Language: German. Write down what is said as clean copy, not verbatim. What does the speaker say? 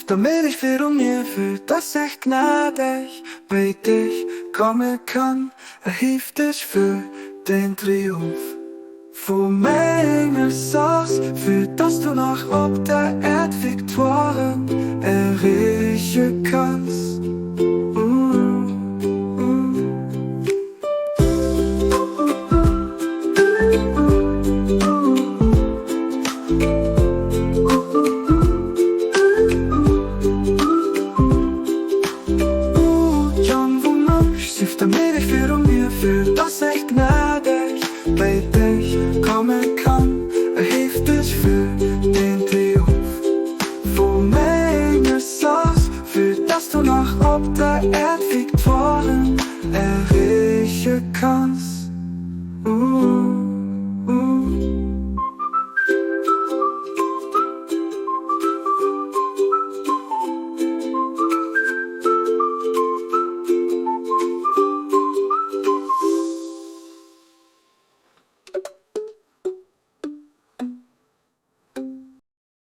damit ich wieder mir fühl, dass ich gnädig bei dich kommen kann. Hilft dich für den Triumph von meiner Saus, für dass du noch ob der Erd Viktoren erreichen kannst. Damit ich wieder mir fühl, dass ich gnädig bei dich kommen kann. Hilft dich für den Triumph von meiner Saus, für dass du noch ob der Erd Viktoren erreichen kannst.